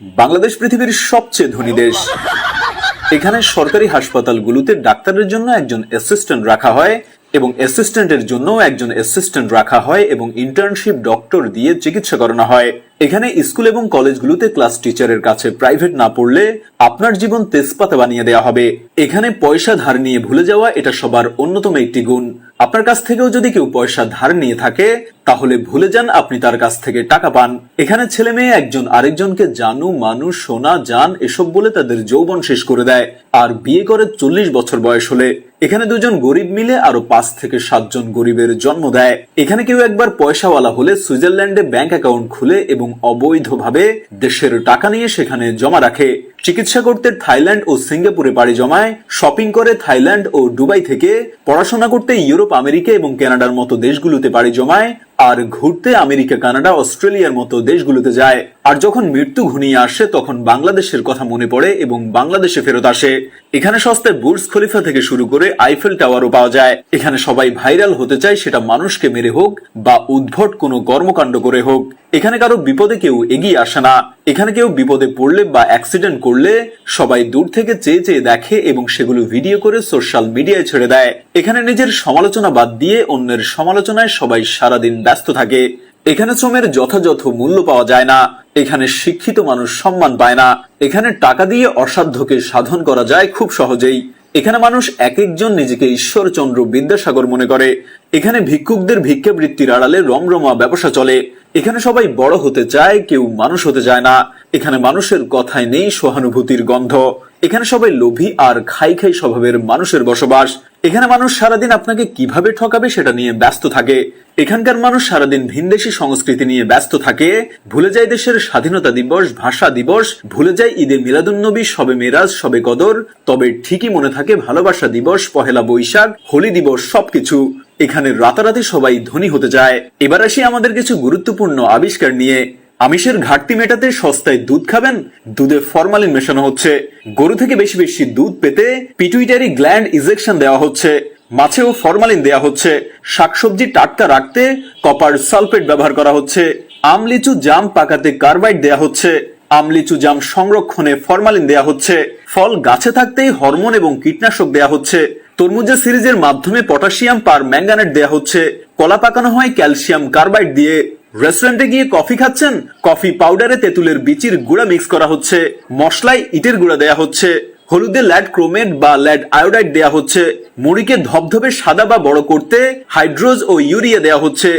বাংলাদেশ পৃথিবীর সবচেয়ে ধনী দেশ। এখানে সরকারি হাসপাতালগুলোতে ডাক্তারের জন্য একজন অ্যাসিস্ট্যান্ট রাখা হয় এবং অ্যাসিস্ট্যান্টের জন্য একজন অ্যাসিস্ট্যান্ট রাখা হয় এবং ইন্টার্নশিপ ডক্টর দিয়ে চিকিৎসা করানো হয়। এখানে স্কুল এবং কলেজগুলোতে ক্লাস টিচারের কাছে প্রাইভেট না পড়লে আপনার জীবন তেজপাতা বানিয়ে দেওয়া হবে। এখানে পয়সা ধার নিয়ে ভুলে যাওয়া এটা সবার অন্যতম একটি গুণ। আপনার কাছ থেকেও যদি কেউ পয়সা ধার নিয়ে থাকে তাহলে ভুলে যান আপনি তার কাছ থেকে টাকা পান। এখানে ছেলে মেয়ে একজন আরেকজনকে জানু মানু সোনা জান এসব বলে তাদের যৌবন শেষ করে দেয় আর বিয়ে করে 40 বছর বয়স হলে। এখানে দুজন গরিব মিলে আরো 5 থেকে 7 জন গরিবের জন্ম দেয়। এখানে কেউ একবার পয়সাওয়ালা হলে সুইজারল্যান্ডে ব্যাংক অ্যাকাউন্ট খুলে এবং অবৈধভাবে দেশের টাকা নিয়ে সেখানে জমা রাখে। চিকিৎসা করতে থাইল্যান্ড ও সিঙ্গাপুরে পাড়ি জমায়, শপিং করে থাইল্যান্ড ও দুবাই থেকে, পড়াশোনা করতে ইউরোপ আমেরিকা এবং কানাডার মতো দেশগুলোতে পাড়ি জমায়, আর ঘুরতে আমেরিকা কানাডা অস্ট্রেলিয়ার মতো দেশগুলোতে যায়। আর যখন মৃত্যু ঘনিয়ে আসে তখন বাংলাদেশের কথা মনে পড়ে এবং বাংলাদেশে ফেরত আসে। এখানে সস্তায় বুর্জ খলিফা থেকে শুরু করে আইফেল টাওয়ারও পাওয়া যায়। এখানে সবাই ভাইরাল হতে চায়, সেটা মানুষকে মেরে হোক বা উদ্ভট কোনো কর্মকাণ্ড করে হোক। এখানে কারো বিপদে কেউ এগিয়ে আসে না। এখানে কেউ বিপদে পড়লে বা অ্যাক্সিডেন্ট করলে সবাই দূর থেকে চেয়ে চেয়ে দেখে এবং সেগুলো ভিডিও করে সোশ্যাল মিডিয়ায় ছেড়ে দেয়। এখানে নিজের সমালোচনা বাদ দিয়ে অন্যের সমালোচনায় সবাই সারাদিন ব্যস্ত থাকে। এখানে শ্রমের যথাযথ মূল্য পাওয়া যায় না। এখানে শিক্ষিত মানুষ সম্মান পায় না। এখানে টাকা দিয়ে অসাধ্যকে সাধন করা যায় খুব সহজেই। এখানে মানুষ এক একজন নিজেকে ঈশ্বরচন্দ্র বিদ্যাসাগর মনে করে। এখানে ভিক্ষুকদের ভিক্ষাবৃত্তির আড়ালে রমরমা ব্যবসা চলে। এখানে সবাই বড় হতে চায়, কেউ মানুষ হতে চায় না। এখানে মানুষের কথায় নেই সহানুভূতির গন্ধ। এখানে সবাই লোভী আর খাই খাই স্বভাবের মানুষের বসবাস। এখানে মানুষ সারাদিন আপনাকে কিভাবে ঠকাবে সেটা নিয়ে ব্যস্ত থাকে। এখানকার মানুষ সারাদিন ভিনদেশী সংস্কৃতি নিয়ে ব্যস্ত থাকে, ভুলে যায় দেশের স্বাধীনতা দিবস, ভাষা দিবস, ভুলে যায় ঈদে মিলাদুন্নবী, শবে মেরাজ, শবে কদর, তবে ঠিকই মনে থাকে ভালোবাসা দিবস, পহেলা বৈশাখ, হোলি দিবস, সবকিছু। এখানে রাতারাতি সবাই ধনী হতে চায়। এবার আসি আমাদের কিছু গুরুত্বপূর্ণ আবিষ্কার নিয়ে। আমিষের ঘাটতি মেটাতে সস্তায় দুধ খাবেন, দুধে ফরমালিন মেশানো হচ্ছে। গরু থেকে বেশি বেশি দুধ পেতে পিটুইটারি গ্ল্যান্ড ইনজেকশন দেওয়া হচ্ছে। মাছেও ফরমালিন দেওয়া হচ্ছে। শাকসবজি টাটকা রাখতে কপার সালফেট ব্যবহার করা হচ্ছে। আম লিচু জাম পাকাতে কার্বাইড দেওয়া হচ্ছে। আম লিচু জাম সংরক্ষণে ফরমালিন দেওয়া হচ্ছে। ফল গাছে থাকতেই হরমোন এবং কীটনাশক দেওয়া হচ্ছে। তরমুজের সিরিজের মাধ্যমে পটাশিয়াম পার ম্যাঙ্গানেট দেওয়া হচ্ছে। কলা পাকানো হয় ক্যালসিয়াম কার্বাইড দিয়ে। রেস্টুরেন্টে গিয়ে কফি খাচ্ছেন, কফি পাউডারে তেঁতুলের বিচির গুঁড়া মিক্স করা হচ্ছে। মশলায় ইটের গুঁড়া দেয়া হচ্ছে। হলুদে ল্যাড ক্রোমেট বা ল্যাড আয়োডাইড দেয়া হচ্ছে। মুড়িকে ধবধবে সাদা বা বড় করতে হাইড্রোজ ও ইউরিয়া দেয়া হচ্ছে।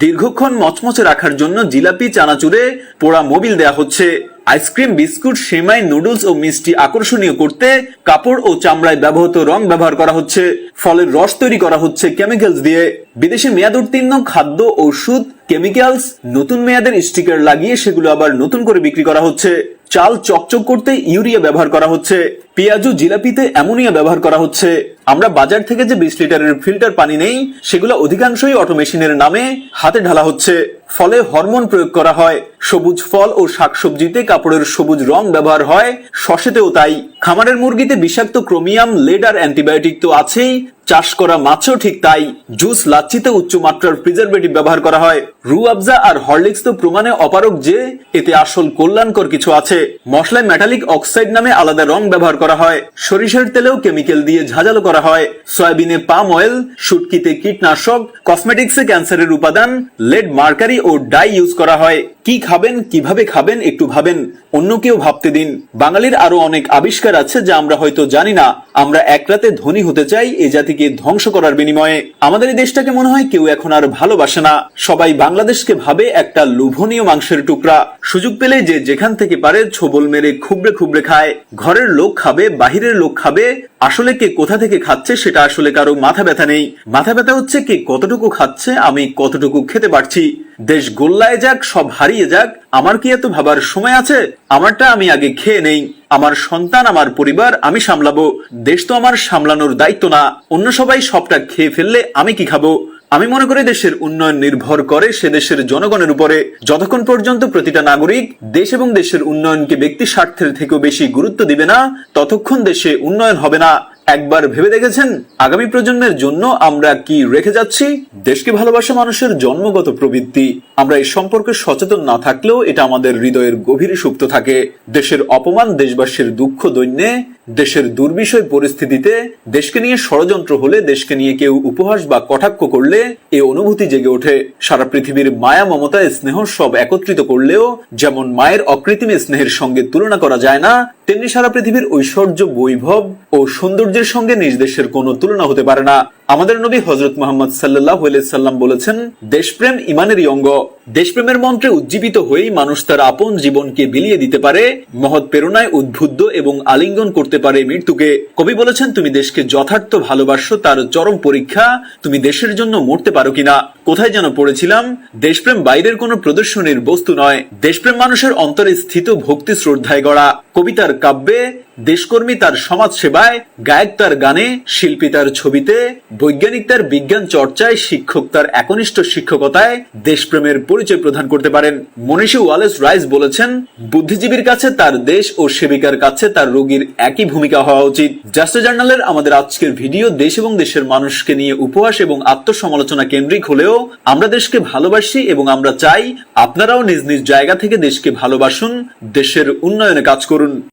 দীর্ঘক্ষণ মচমচে রাখার জন্য জিলাপি চানাচুরে পোড়া মোবিল দেয়া হচ্ছে। আইসক্রিম, বিস্কুট, সেমাই, নুডলস ও মিষ্টি আকর্ষণীয় করতে কাপড় ও চামড়ায় ব্যবহৃত রং ব্যবহার করা হচ্ছে। ফলের রস তৈরি করা হচ্ছে কেমিক্যালস দিয়ে। বিদেশে মেয়াদ উত্তীর্ণ খাদ্য, ঔষধ, কেমিক্যালস নতুন মেয়াদের স্টিকার লাগিয়ে সেগুলো আবার নতুন করে বিক্রি করা হচ্ছে। চাল চকচক করতে ইউরিয়া ব্যবহার করা হচ্ছে। পেঁয়াজু জিলাপিতে অ্যামোনিয়া ব্যবহার করা হচ্ছে। আমরা বাজার থেকে যে 20 লিটারের ফিল্টার পানি নেই সেগুলো অধিকাংশই অটোমেশিনের নামে হাতে ঢালা হচ্ছে। ফলে হরমোন প্রয়োগ করা হয়। সবুজ ফল ও শাকসবজিতে কাপড়ের সবুজ রং ব্যবহার হয়, শসেতেও তাই। খামারের মুরগিতে বিষাক্ত ক্রোমিয়াম, লেড আর অ্যান্টিবায়োটিক তো আছেই, চাষ করা মাছও ঠিক তাই। জুস, লাচ্ছিতে উচ্চ মাত্রার প্রিজারভেটিভ ব্যবহার করা হয়। রু আফজা আর হরলিক্স তো প্রমাণে অপারক যে এতে আসল কল্যাণকর কিছু আছে। মশলায় মেটালিক অক্সাইড নামে আলাদা রং ব্যবহার করা হয়। সরিষার তেলেও কেমিক্যাল দিয়ে ঝাঁঝালো করা হয়। সয়াবিনে পাম অয়েল, শুটকিতে কীটনাশক, কসমেটিক্সে ক্যান্সারের উপাদান, লেড, মার্কারি ও ডাই ইউজ করা হয়। কি খাবেন, কিভাবে খাবেন একটু ভাবেন, অন্য কেউ ভাবতে দিন। বাঙালির আরো অনেক আবিষ্কার আছে যা আমরা হয়তো জানি না। আমরা এক রাতে ধনী হতে চাই এ জাতিকে ধ্বংস করার বিনিময়ে। আমাদের এই দেশটাকে মনে হয় কেউ এখন আর ভালোবাসে না। সবাই বাংলাদেশকে ভাবে একটা লোভনীয় মাংসের টুকরা। সুযোগ পেলে যে যেখান থেকে পারে ছোবল মেরে খুবড়ে খুবড়ে খায়। ঘরের লোক খাবে, বাহিরের লোক খাবে, আসলে কে কোথা থেকে খাচ্ছে সেটা আসলে কারো মাথা ব্যথা নেই। মাথা ব্যথা হচ্ছে কে কতটুকু খাচ্ছে, আমি কতটুকু খেতে পারছি। দেশ গোল্লায় যাক, সব হারিয়ে যাক, আমার কি এত ভাবার সময় আছে? আমারটা আমি আগে খেয়ে নেই। আমার সন্তান, আমার পরিবার আমি সামলাবো। দেশ তো আমার সামলানোর দায়িত্ব না। অন্য সবাই সবটা খেয়ে ফেললে আমি কি খাবো? আমি মনে করি দেশের উন্নয়ন নির্ভর করে সে দেশের জনগণের উপরে। যতক্ষণ পর্যন্ত প্রতিটা নাগরিক দেশ এবং দেশের উন্নয়নকে ব্যক্তি স্বার্থের থেকেও বেশি গুরুত্ব দিবে না, ততক্ষণ দেশে উন্নয়ন হবে না। একবার ভেবে দেখেছেন আগামী প্রজন্মের জন্য আমরা কি রেখে যাচ্ছি? দেশকে ভালোবাসা মানুষের জন্মগত প্রবৃত্তি। আমরা এই সম্পর্কে সচেতন না থাকলেও এটা আমাদের হৃদয়ের গভীরে সুপ্ত থাকে। দেশের অপমান, দেশবাসীর দুঃখ দৈন্যে, দেশের দুর্বিষয় পরিস্থিতিতে, দেশকে নিয়ে ষড়যন্ত্র হলে, দেশকে নিয়ে কেউ উপহাস বা কটাক্ষ করলে এই অনুভূতি জেগে ওঠে। সারা পৃথিবীর মায়া, মমতা, স্নেহ সব একত্রিত করলেও যেমন মায়ের অকৃত্রিম স্নেহের সঙ্গে তুলনা করা যায় না, তেমনি সারা পৃথিবীর ঐশ্বর্য, বৈভব ও সৌন্দর্যের সঙ্গে নিজ দেশের কোনো তুলনা হতে পারে না। আমাদের নবী হযরত মুহাম্মদ সাল্লাল্লাহু আলাইহি সাল্লাম বলেছেন, দেশপ্রেম ঈমানেরই অঙ্গ। দেশপ্রেমের মন্ত্রে উজ্জীবিত হয়েই মানুষ তার আপন জীবনকে বিলিয়ে দিতে পারে, মহৎ প্রেরণায় উদ্বুদ্ধ এবং আলিঙ্গন করতে পারে মৃত্যুকে। কবি বলেছেন, তুমি দেশকে যথার্থ ভালোবাসো, তার চরম পরীক্ষা তুমি দেশের জন্য মরতে পারো কিনা। কোথায় যেন পড়েছিলাম, দেশপ্রেম বাইরের কোনো প্রদর্শনীর বস্তু নয়, দেশপ্রেম মানুষের অন্তরে স্থিত ভক্তি শ্রদ্ধায় গড়া। কবিতার কাব্যে, দেশকর্মী তার সমাজ সেবায়, গায়ক তার গানে, শিল্পী তার ছবিতে, বৈজ্ঞানিক তার বিজ্ঞান চর্চায়, শিক্ষক তার একনিষ্ঠ শিক্ষকতায় দেশপ্রেমের পরিচয় প্রদান করতে পারেন। মনীষী ওয়ালেস রাইস বলেছেন, বুদ্ধিজীবীর কাছে তার দেশ ও সেবিকার কাছে তার রোগীর একই ভূমিকা হওয়া উচিত। জাস্ট জার্নালের আমাদের আজকের ভিডিও দেশ এবং দেশের মানুষকে নিয়ে উপহাস এবং আত্মসমালোচনা কেন্দ্রিক হলেও আমরা দেশকে ভালোবাসি এবং আমরা চাই আপনারাও নিজ নিজ জায়গা থেকে দেশকে ভালোবাসুন, দেশের উন্নয়নে কাজ করুন।